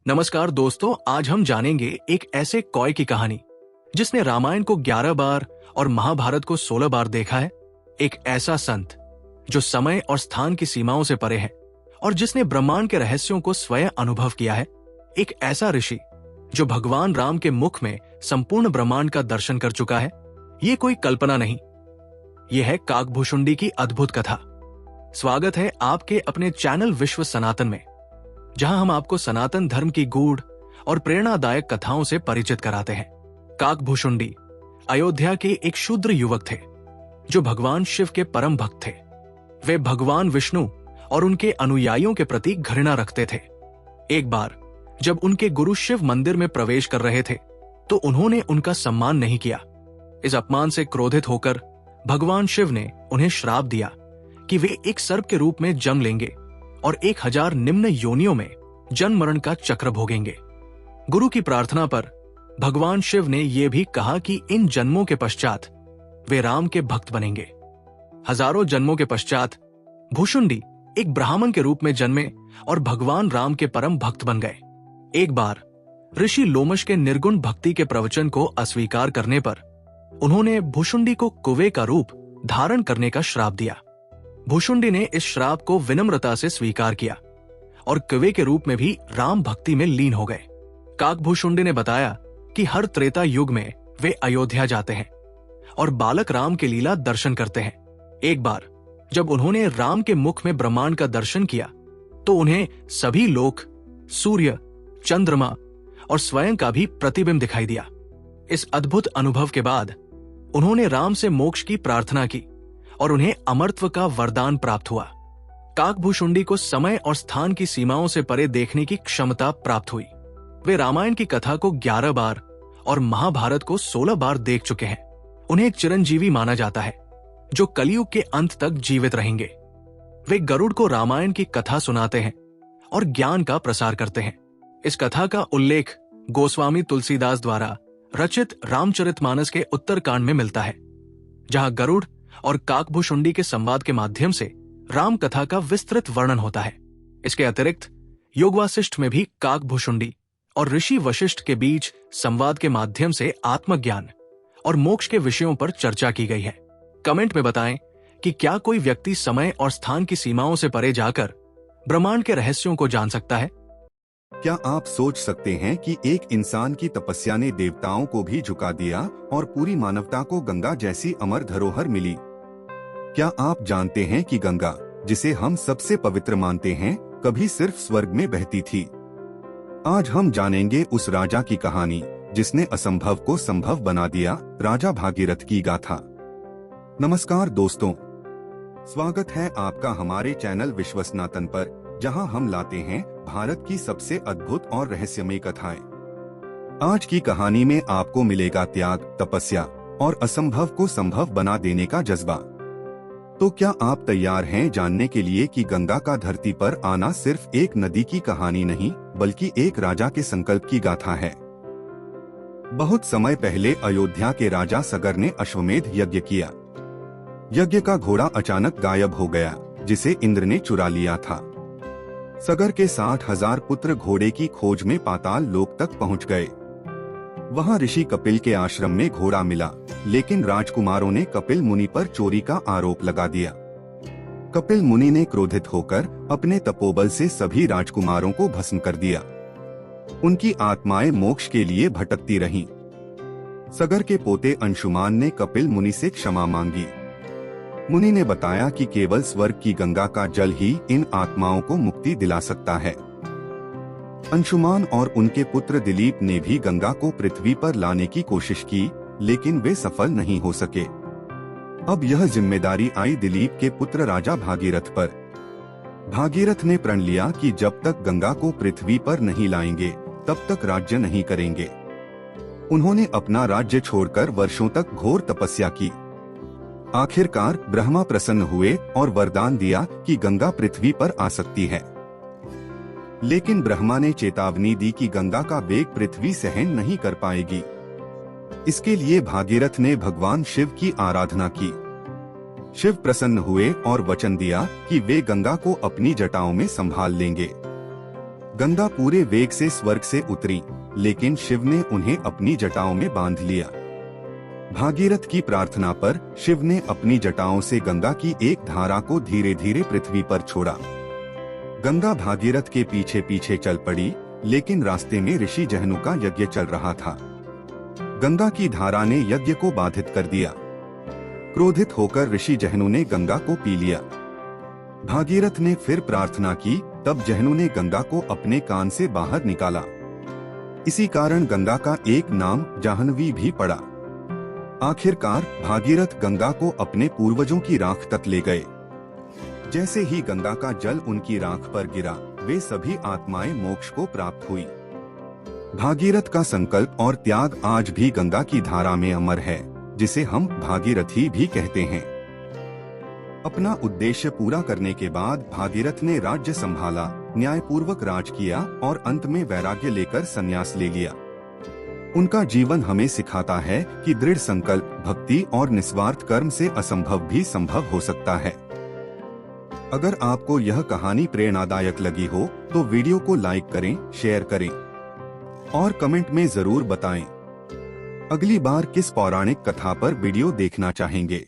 नमस्कार दोस्तों, आज हम जानेंगे एक ऐसे कॉय की कहानी जिसने रामायण को 11 बार और महाभारत को 16 बार देखा है। एक ऐसा संत जो समय और स्थान की सीमाओं से परे है और जिसने ब्रह्मांड के रहस्यों को स्वयं अनुभव किया है। एक ऐसा ऋषि जो भगवान राम के मुख में संपूर्ण ब्रह्मांड का दर्शन कर चुका है। ये कोई कल्पना नहीं, यह है काकभूषुंडी की अद्भुत कथा। स्वागत है आपके अपने चैनल विश्व सनातन में, जहां हम आपको सनातन धर्म की गूढ़ और प्रेरणादायक कथाओं से परिचित कराते हैं। काकभूषुंडी अयोध्या के एक शूद्र युवक थे जो भगवान शिव के परम भक्त थे। वे भगवान विष्णु और उनके अनुयायियों के प्रति घृणा रखते थे। एक बार जब उनके गुरु शिव मंदिर में प्रवेश कर रहे थे तो उन्होंने उनका सम्मान नहीं किया। इस अपमान से क्रोधित होकर भगवान शिव ने उन्हें श्राप दिया कि वे एक सर्प के रूप में जन्म लेंगे और 1000 निम्न योनियों में जन्म मरण का चक्र भोगेंगे। गुरु की प्रार्थना पर भगवान शिव ने यह भी कहा कि इन जन्मों के पश्चात वे राम के भक्त बनेंगे। हजारों जन्मों के पश्चात भूषुंडी एक ब्राह्मण के रूप में जन्मे और भगवान राम के परम भक्त बन गए। एक बार ऋषि लोमश के निर्गुण भक्ति के प्रवचन को अस्वीकार करने पर उन्होंने भूषुंडी को कुएं का रूप धारण करने का श्राप दिया। भूषुंडी ने इस श्राप को विनम्रता से स्वीकार किया और कुएं के रूप में भी राम भक्ति में लीन हो गए। काकभूषुंडी ने बताया कि हर त्रेता युग में वे अयोध्या जाते हैं और बालक राम के लीला दर्शन करते हैं। एक बार जब उन्होंने राम के मुख में ब्रह्मांड का दर्शन किया तो उन्हें सभी लोक, सूर्य, चंद्रमा और स्वयं का भी प्रतिबिंब दिखाई दिया। इस अद्भुत अनुभव के बाद उन्होंने राम से मोक्ष की प्रार्थना की और उन्हें अमरत्व का वरदान प्राप्त हुआ। काकभूषुंडी को समय और स्थान की सीमाओं से परे देखने की क्षमता प्राप्त हुई। वे रामायण की कथा को 11 बार और महाभारत को 16 बार देख चुके हैं। उन्हें एक चिरंजीवी माना जाता है जो कलयुग के अंत तक जीवित रहेंगे। वे गरुड़ को रामायण की कथा सुनाते हैं और ज्ञान का प्रसार करते हैं। इस कथा का उल्लेख गोस्वामी तुलसीदास द्वारा रचित रामचरितमानस के उत्तरकांड में मिलता है, जहां गरुड़ और काकभूषुंडी के संवाद के माध्यम से राम कथा का विस्तृत वर्णन होता है। इसके अतिरिक्त योग वासिष्ठ में भी काकभूषुंडी और ऋषि वशिष्ठ के बीच संवाद के माध्यम से आत्मज्ञान और मोक्ष के विषयों पर चर्चा की गई है। कमेंट में बताएं कि क्या कोई व्यक्ति समय और स्थान की सीमाओं से परे जाकर ब्रह्मांड के रहस्यों को जान सकता है? क्या आप सोच सकते हैं कि एक इंसान की तपस्या ने देवताओं को भी झुका दिया और पूरी मानवता को गंगा जैसी अमर धरोहर मिली? क्या आप जानते हैं कि गंगा, जिसे हम सबसे पवित्र मानते हैं, कभी सिर्फ स्वर्ग में बहती थी? आज हम जानेंगे उस राजा की कहानी जिसने असंभव को संभव बना दिया, राजा भागीरथ की गाथा। नमस्कार दोस्तों, स्वागत है आपका हमारे चैनल विश्व सनातन पर, जहां हम लाते हैं भारत की सबसे अद्भुत और रहस्यमय कथाएं। आज की कहानी में आपको मिलेगा त्याग, तपस्या और असंभव को संभव बना देने का जज्बा। तो क्या आप तैयार हैं जानने के लिए कि गंगा का धरती पर आना सिर्फ एक नदी की कहानी नहीं, बल्कि एक राजा के संकल्प की गाथा है। बहुत समय पहले अयोध्या के राजा सगर ने अश्वमेध यज्ञ किया। यज्ञ का घोड़ा अचानक गायब हो गया, जिसे इंद्र ने चुरा लिया था। सगर के 60,000 पुत्र घोड़े की खोज में पाताल लोक तक पहुंच गए। वहां ऋषि कपिल के आश्रम में घोड़ा मिला, लेकिन राजकुमारों ने कपिल मुनि पर चोरी का आरोप लगा दिया। कपिल मुनि ने क्रोधित होकर अपने तपोबल से सभी राजकुमारों को भस्म कर दिया। उनकी आत्माएं मोक्ष के लिए भटकती रहीं। सगर के पोते अंशुमान ने कपिल मुनि से क्षमा मांगी। मुनि ने बताया कि केवल स्वर्ग की गंगा का जल ही इन आत्माओं को मुक्ति दिला सकता है। अंशुमान और उनके पुत्र दिलीप ने भी गंगा को पृथ्वी पर लाने की कोशिश की, लेकिन वे सफल नहीं हो सके। अब यह जिम्मेदारी आई दिलीप के पुत्र राजा भागीरथ पर। भागीरथ ने प्रण लिया कि जब तक गंगा को पृथ्वी पर नहीं लाएंगे, तब तक राज्य नहीं करेंगे। उन्होंने अपना राज्य छोड़कर वर्षों तक घोर तपस्या की। आखिरकार ब्रह्मा प्रसन्न हुए और वरदान दिया कि गंगा पृथ्वी पर आ सकती है। लेकिन ब्रह्मा ने चेतावनी दी कि गंगा का वेग पृथ्वी सहन नहीं कर पाएगी। इसके लिए भागीरथ ने भगवान शिव की आराधना की। शिव प्रसन्न हुए और वचन दिया कि वे गंगा को अपनी जटाओं में संभाल लेंगे। गंगा पूरे वेग से स्वर्ग से उतरी, लेकिन शिव ने उन्हें अपनी जटाओं में बांध लिया। भागीरथ की प्रार्थना पर शिव ने अपनी जटाओं से गंगा की एक धारा को धीरे धीरे पृथ्वी पर छोड़ा। गंगा भागीरथ के पीछे पीछे चल पड़ी, लेकिन रास्ते में ऋषि जहनु का यज्ञ चल रहा था। गंगा की धारा ने यज्ञ को बाधित कर दिया। क्रोधित होकर ऋषि जहनु ने गंगा को पी लिया। भागीरथ ने फिर प्रार्थना की, तब जहनु ने गंगा को अपने कान से बाहर निकाला। इसी कारण गंगा का एक नाम जाह्नवी भी पड़ा। आखिरकार भागीरथ गंगा को अपने पूर्वजों की राख तक ले गए। जैसे ही गंगा का जल उनकी राख पर गिरा, वे सभी आत्माएं मोक्ष को प्राप्त हुई। भागीरथ का संकल्प और त्याग आज भी गंगा की धारा में अमर है, जिसे हम भागीरथी भी कहते हैं। अपना उद्देश्य पूरा करने के बाद भागीरथ ने राज्य संभाला, न्यायपूर्वक राज किया और अंत में वैराग्य लेकर संन्यास ले लिया। उनका जीवन हमें सिखाता है कि दृढ़ संकल्प, भक्ति और निस्वार्थ कर्म से असंभव भी संभव हो सकता है। अगर आपको यह कहानी प्रेरणादायक लगी हो तो वीडियो को लाइक करें, शेयर करें और कमेंट में जरूर बताएं। अगली बार किस पौराणिक कथा पर वीडियो देखना चाहेंगे।